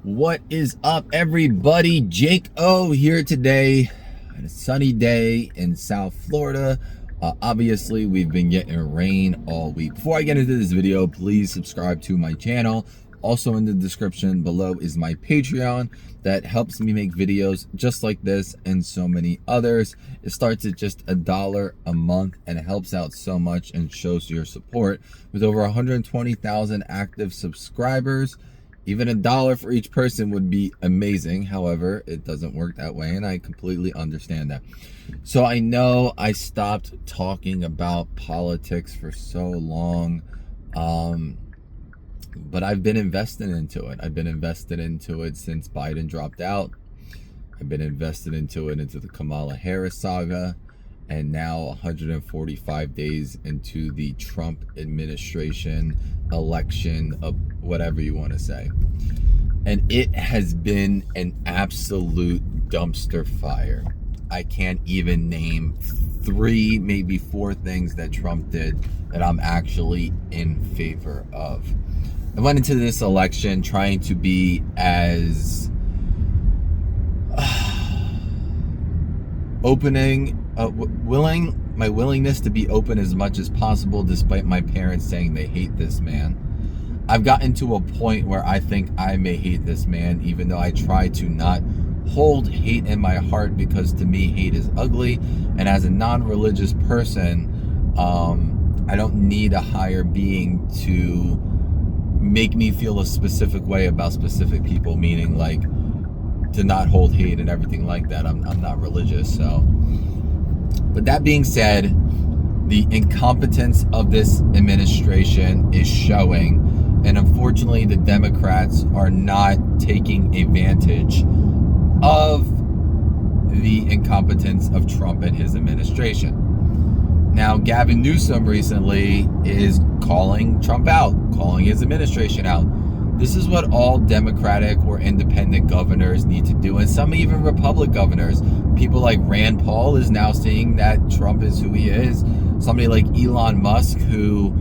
What is up, everybody? Jake O here today on a sunny day in South Florida. Obviously, we've been getting rain all week. Before I get into this video, please subscribe to my channel. Also in the description below is my Patreon that helps me make videos just like this and so many others. It starts at just $1 a month and it helps out so much and shows your support. With over 120,000 active subscribers, even $1 for each person would be amazing. However, it doesn't work that way, and I completely understand that. So I know I stopped talking about politics for so long, but I've been invested into it. I've been invested into it since Biden dropped out. I've been invested into it, into the Kamala Harris saga, and now 145 days into the Trump administration, election, of whatever you want to say. And it has been an absolute dumpster fire. I can't even name 3, maybe 4 things that Trump did that I'm actually in favor of. I went into this election trying to be as my willingness to be open as much as possible, despite my parents saying they hate this man. I've gotten to a point where I think I may hate this man, even though I try to not hold hate in my heart, because to me, hate is ugly. And as a non-religious person, I don't need a higher being to make me feel a specific way about specific people, meaning like to not hold hate and everything like that. I'm not religious, so. But that being said, the incompetence of this administration is showing, and unfortunately the Democrats are not taking advantage of the incompetence of Trump and his administration. Now, Gavin Newsom recently is calling Trump out, calling his administration out. This is what all Democratic or independent governors need to do, and some even Republican governors. People like Rand Paul is now seeing that Trump is who he is. Somebody like Elon Musk, who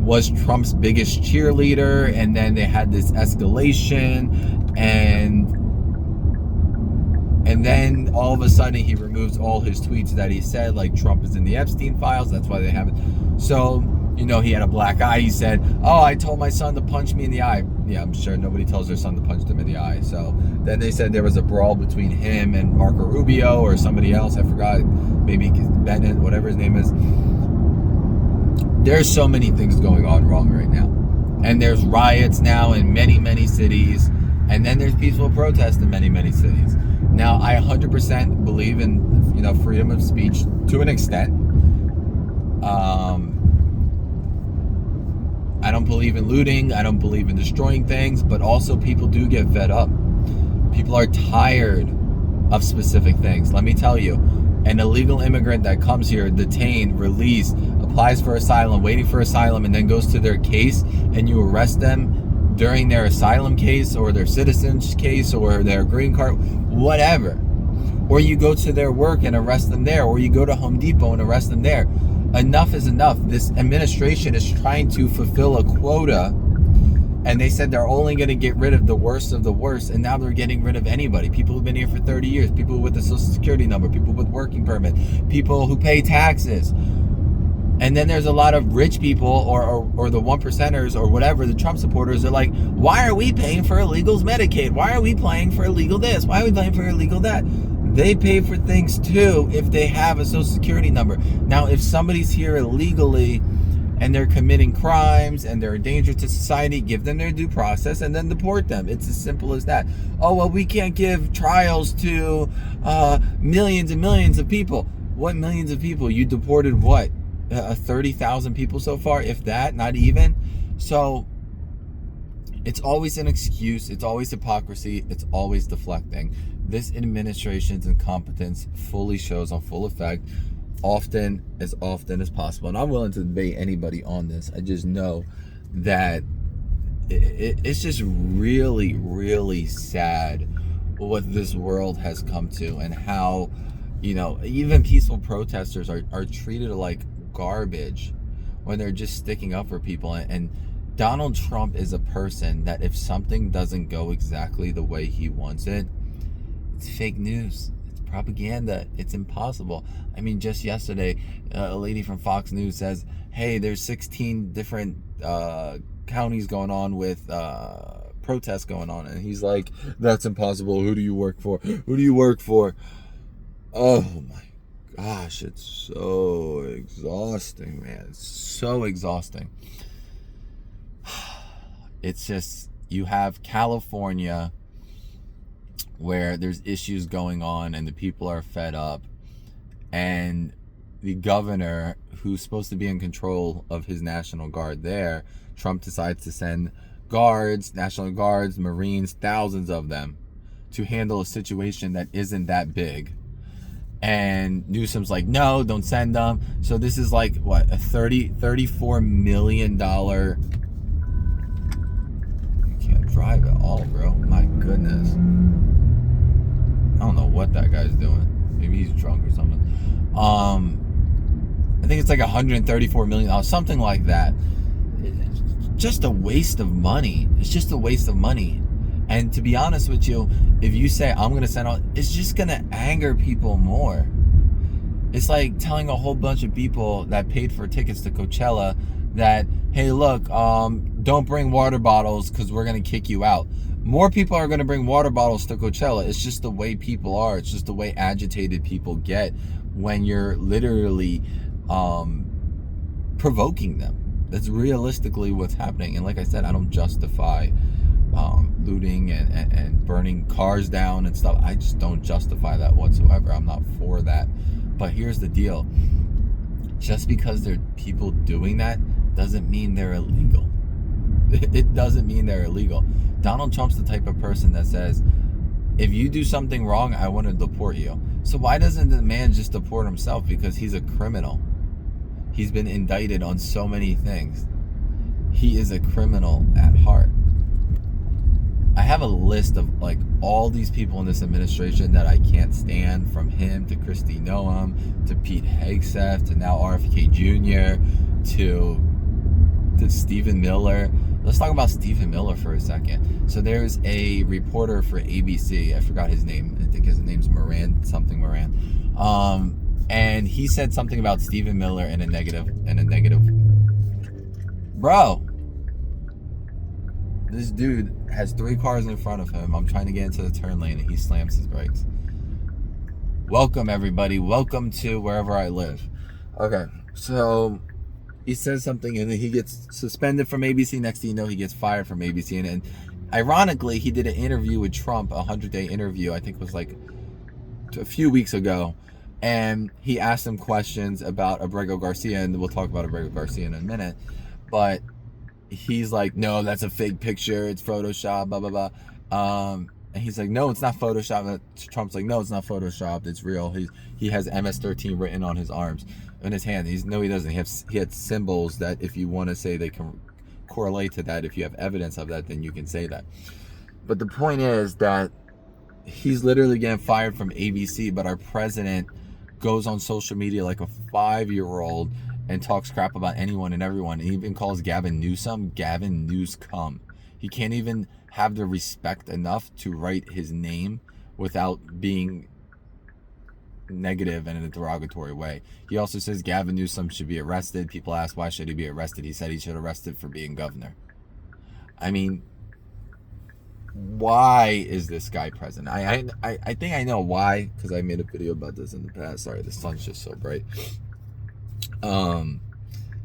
was Trump's biggest cheerleader, and then they had this escalation, and then all of a sudden he removes all his tweets that he said, like Trump is in the Epstein files. That's why they haven't. So, you know, he had a black eye. He said, oh, I told my son to punch me in the eye. Yeah, I'm sure nobody tells their son to punch them in the eye. So then they said there was a brawl between him and Marco Rubio or somebody else. I forgot. Maybe Bennett, whatever his name is. There's so many things going on wrong right now. And there's riots now in many, many cities. And then there's peaceful protests in many, many cities. Now, I 100% believe in, you know, freedom of speech to an extent. I don't believe in looting. I don't believe in destroying things, but also people do get fed up. People are tired of specific things. Let me tell you, an illegal immigrant that comes here, detained, released, applies for asylum, waiting for asylum, and then goes to their case and you arrest them during their asylum case or their citizenship case or their green card, whatever. Or you go to their work and arrest them there, or you go to Home Depot and arrest them there. Enough is enough. This administration is trying to fulfill a quota, and they said they're only going to get rid of the worst of the worst, and now they're getting rid of anybody. People who've been here for 30 years, people with a social security number, people with working permit, people who pay taxes. And then there's a lot of rich people or the 1%ers or whatever, the Trump supporters are like, why are we paying for illegals Medicaid? Why are we paying for illegal this? Why are we paying for illegal that? They pay for things too if they have a social security number. Now, if somebody's here illegally and they're committing crimes and they're a danger to society, give them their due process and then deport them. It's as simple as that. Oh, well, we can't give trials to millions and millions of people. What millions of people? You deported what? 30,000 people so far, if that, not even. So it's always an excuse. It's always hypocrisy. It's always deflecting. This administration's incompetence fully shows on full effect, often as possible. And I'm willing to debate anybody on this. I just know that it's just really, really sad what this world has come to, and how, you know, even peaceful protesters are treated like garbage when they're just sticking up for people. And Donald Trump is a person that if something doesn't go exactly the way he wants it, it's fake news. It's propaganda. It's impossible. I mean, just yesterday, a lady from Fox News says, hey, there's 16 different counties going on with protests going on. And he's like, that's impossible. Who do you work for? Who do you work for? Oh, my gosh. It's so exhausting, man. It's so exhausting. It's just, you have California where there's issues going on and the people are fed up, and the governor, who's supposed to be in control of his National Guard there, Trump decides to send guards, National Guards, Marines, thousands of them, to handle a situation that isn't that big. And Newsom's like, no, don't send them. So this is like, what, a $34 million... drive at all, bro. My goodness. I don't know what that guy's doing. Maybe he's drunk or something. I think it's like $134 million, something like that. It's just a waste of money. It's just a waste of money. And to be honest with you, if you say I'm gonna send out, it's just gonna anger people more. It's like telling a whole bunch of people that paid for tickets to Coachella that, hey, look, don't bring water bottles because we're going to kick you out. More people are going to bring water bottles to Coachella. It's just the way people are. It's just the way agitated people get when you're literally provoking them. That's realistically what's happening. And like I said, I don't justify looting and burning cars down and stuff. I just don't justify that whatsoever. I'm not for that. But here's the deal. Just because there are people doing that doesn't mean they're illegal. It doesn't mean they're illegal. Donald Trump's the type of person that says, if you do something wrong, I want to deport you. So why doesn't the man just deport himself? Because he's a criminal. He's been indicted on so many things. He is a criminal at heart. I have a list of like all these people in this administration that I can't stand, from him to Kristi Noem to Pete Hegseth to now RFK Jr. to Stephen Miller. Let's talk about Stephen Miller for a second. So there's a reporter for ABC. I forgot his name. I think his name's Moran, something Moran. And he said something about Stephen Miller in a negative. Bro, this dude has 3 cars in front of him. I'm trying to get into the turn lane and he slams his brakes. Welcome, everybody. Welcome to wherever I live. Okay, so he says something and then he gets suspended from ABC. Next thing you know, he gets fired from ABC. And ironically, he did an interview with Trump, a 100-day interview. I think it was like a few weeks ago. And he asked him questions about Abrego Garcia. And we'll talk about Abrego Garcia in a minute. But he's like, no, that's a fake picture. It's Photoshop, blah, blah, blah. And he's like, no, it's not Photoshop. Trump's like, no, it's not Photoshopped. It's real. He has MS-13 written on his arms, in his hand. No, he doesn't. He had symbols that if you want to say they can correlate to that, if you have evidence of that, then you can say that. But the point is that he's literally getting fired from ABC, but our president goes on social media like a 5-year-old and talks crap about anyone and everyone. He even calls Gavin Newsom Gavin Newscom. He can't even have the respect enough to write his name without being negative and in a derogatory way. He also says Gavin Newsom should be arrested. People ask, why should he be arrested? He said he should be arrested for being governor. I mean, why is this guy president? I think I know why, because I made a video about this in the past. Sorry, the sun's just so bright.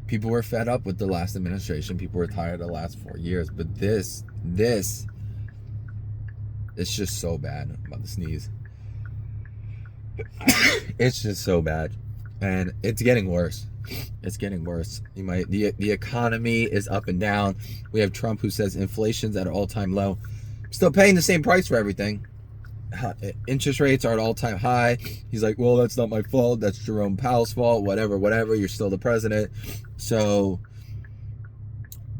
People were fed up with the last administration. People were tired of the last 4 years. But this, it's just so bad. I'm about to sneeze. It's just so bad. And it's getting worse. It's getting worse. The economy is up and down. We have Trump who says inflation's at an all-time low. Still paying the same price for everything. Interest rates are at all-time high. He's like, well, that's not my fault. That's Jerome Powell's fault. Whatever. You're still the president. So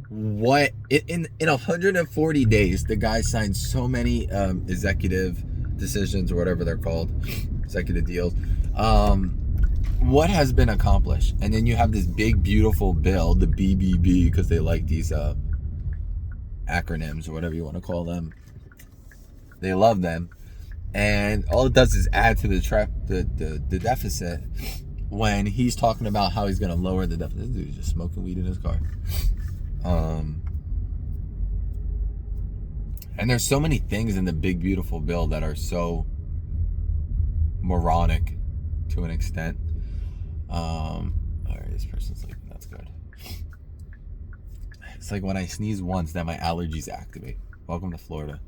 what in 140 days, the guy signed so many executive decisions or whatever they're called, executive deals. What has been accomplished? And then you have this big, beautiful bill, the BBB, because they like these acronyms or whatever you want to call them. They love them, and all it does is add to the deficit. When he's talking about how he's going to lower the deficit, this dude's just smoking weed in his car. And there's so many things in the big beautiful bill that are so moronic to an extent. All right, this person's sleeping. That's good. It's like when I sneeze once, then my allergies activate. Welcome to Florida.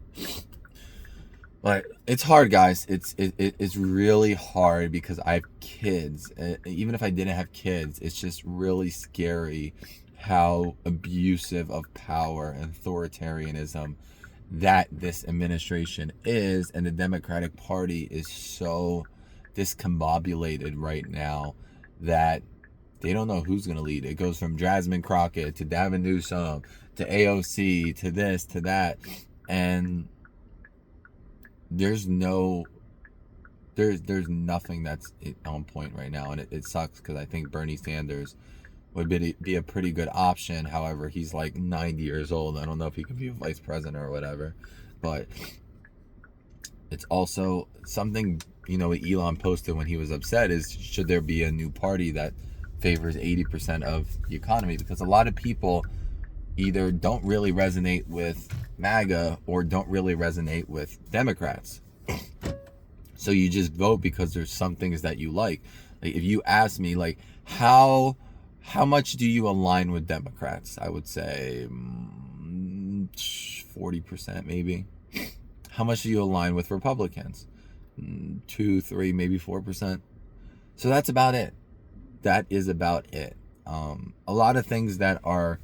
But it's hard, guys. It's really hard because I have kids. Even if I didn't have kids, it's just really scary how abusive of power and authoritarianism that this administration is, and the Democratic Party is so discombobulated right now that they don't know who's going to lead. It goes from Jasmine Crockett to Gavin Newsom to AOC to this to that, and there's nothing that's on point right now, and it sucks because I think Bernie Sanders would be a pretty good option. However, he's like 90 years old. I don't know if he can be a vice president or whatever, but it's also something, Elon posted when he was upset is, should there be a new party that favors 80% of the economy? Because a lot of people either don't really resonate with MAGA or don't really resonate with Democrats. So you just vote because there's some things that you like. Like if you ask me, like, how much do you align with Democrats? I would say 40% maybe. How much do you align with Republicans? 2, 3, maybe 4%. So that's about it. That is about it. A lot of things that are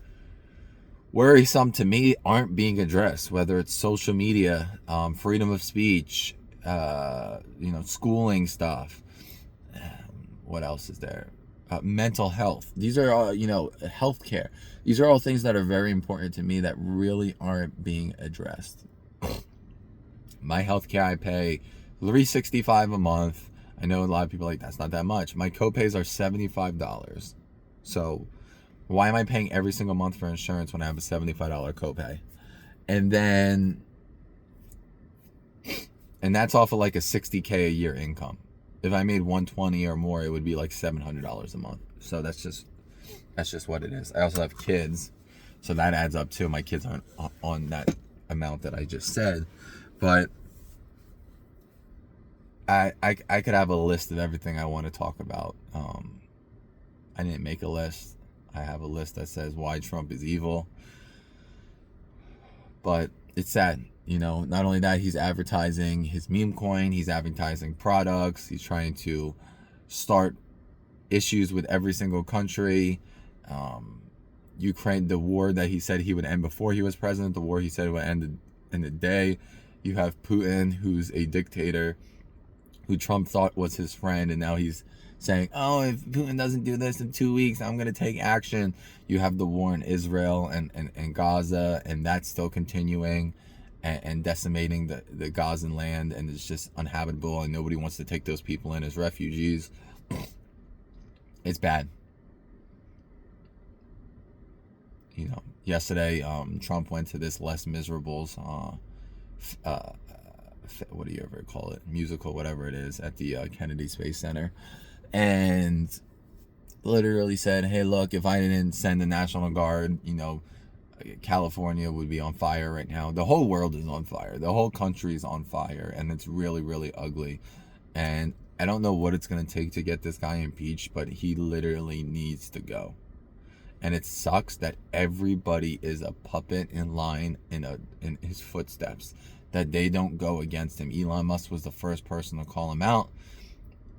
worrisome to me aren't being addressed, whether it's social media, freedom of speech, schooling stuff. What else is there? Mental health. These are all, healthcare. These are all things that are very important to me that really aren't being addressed. My healthcare, I pay $365 a month. I know a lot of people are like, that's not that much. My copays are $75. So why am I paying every single month for insurance when I have a $75 copay? And that's off of like a $60K a year income. If I made $120 or more, it would be like $700 a month. So that's just what it is. I also have kids, so that adds up too. My kids aren't on that amount that I just said, but I could have a list of everything I want to talk about. I didn't make a list. I have a list that says why Trump is evil. But it's sad. Not only that, he's advertising his meme coin, he's advertising products, he's trying to start issues with every single country. Ukraine, the war that he said he would end before he was president, the war he said would end in a day. You have Putin, who's a dictator, who Trump thought was his friend, and now he's saying, oh, if Putin doesn't do this in 2 weeks, I'm going to take action. You have the war in Israel and Gaza, and that's still continuing. And decimating the Gazan land, and it's just uninhabitable, and nobody wants to take those people in as refugees. It's bad. Yesterday, Trump went to this Les Miserables, what do you ever call it, musical, whatever it is, at the Kennedy Space Center, and literally said, hey, look, if I didn't send the National Guard, California would be on fire right now. The whole world is on fire. The whole country is on fire, and it's really, really ugly. And I don't know what it's going to take to get this guy impeached, but he literally needs to go. And it sucks that everybody is a puppet in line in his footsteps, that they don't go against him. Elon Musk was the first person to call him out.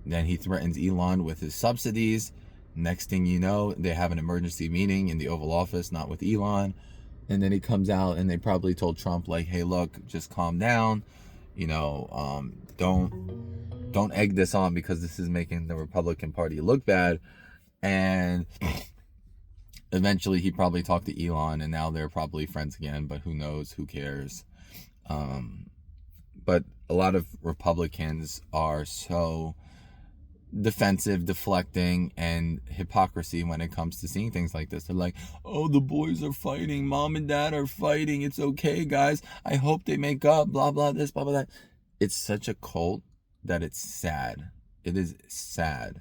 Then he threatens Elon with his subsidies. Next thing you know, they have an emergency meeting in the Oval Office, not with Elon. And then he comes out, and they probably told Trump, like, hey, look, just calm down. Don't egg this on, because this is making the Republican Party look bad. And eventually he probably talked to Elon, and now they're probably friends again, but who knows? Who cares? But a lot of Republicans are so defensive, deflecting, and hypocrisy when it comes to seeing things like this. They're like, oh, the boys are fighting, mom and dad are fighting, it's okay, guys, I hope they make up, blah blah this, blah blah that. It's such a cult that it's sad. It is sad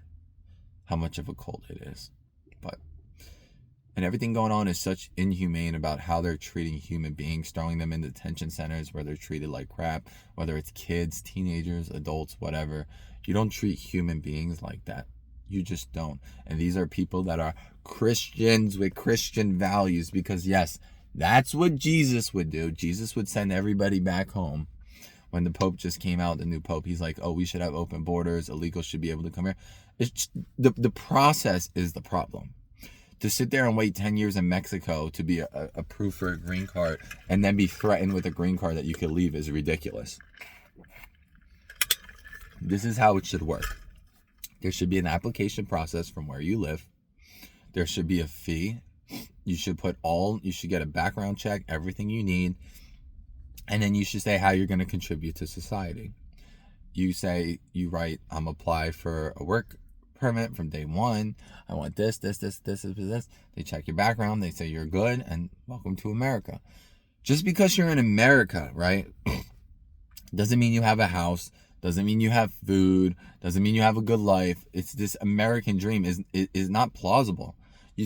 how much of a cult it is. But and everything going on is such inhumane about how they're treating human beings, throwing them in detention centers where they're treated like crap, whether it's kids, teenagers, adults, whatever. You don't treat human beings like that. You just don't. And these are people that are Christians with Christian values, because yes, that's what Jesus would do. Jesus would send everybody back home. When the Pope just came out, the new Pope, he's like, oh, we should have open borders. Illegals should be able to come here. It's just, the process is the problem. To sit there and wait 10 years in Mexico to be approved for a green card and then be threatened with a green card that you could leave is ridiculous. This is how it should work. There should be an application process from where you live. There should be a fee. You should get a background check, everything you need. And then you should say how you're going to contribute to society. You write, I'm apply for a work permit from day one. I want this. They check your background. They say you're good and welcome to America. Just because you're in America, right, doesn't mean you have a house. Doesn't mean you have food. Doesn't mean you have a good life. It's this American dream is not plausible.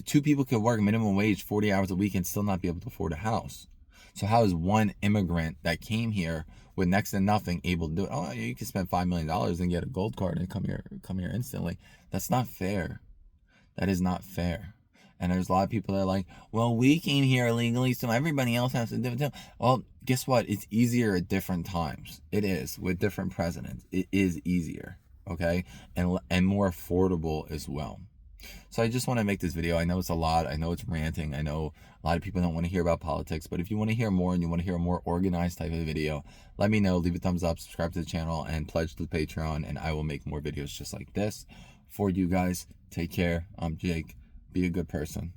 Two people could work minimum wage 40 hours a week and still not be able to afford a house. So how is one immigrant that came here with next to nothing able to do it? Oh, you can spend $5 million and get a gold card and come here instantly. That's not fair. That is not fair. And there's a lot of people that are like, well, we came here illegally, so everybody else has to do it too. Well, guess what? It's easier at different times. It is, with different presidents. It is easier, okay? And more affordable as well. So I just want to make this video. I know it's a lot. I know it's ranting. I know a lot of people don't want to hear about politics. But if you want to hear more and you want to hear a more organized type of video, let me know. Leave a thumbs up, subscribe to the channel, and pledge to the Patreon. And I will make more videos just like this for you guys. Take care. I'm Jake. Be a good person.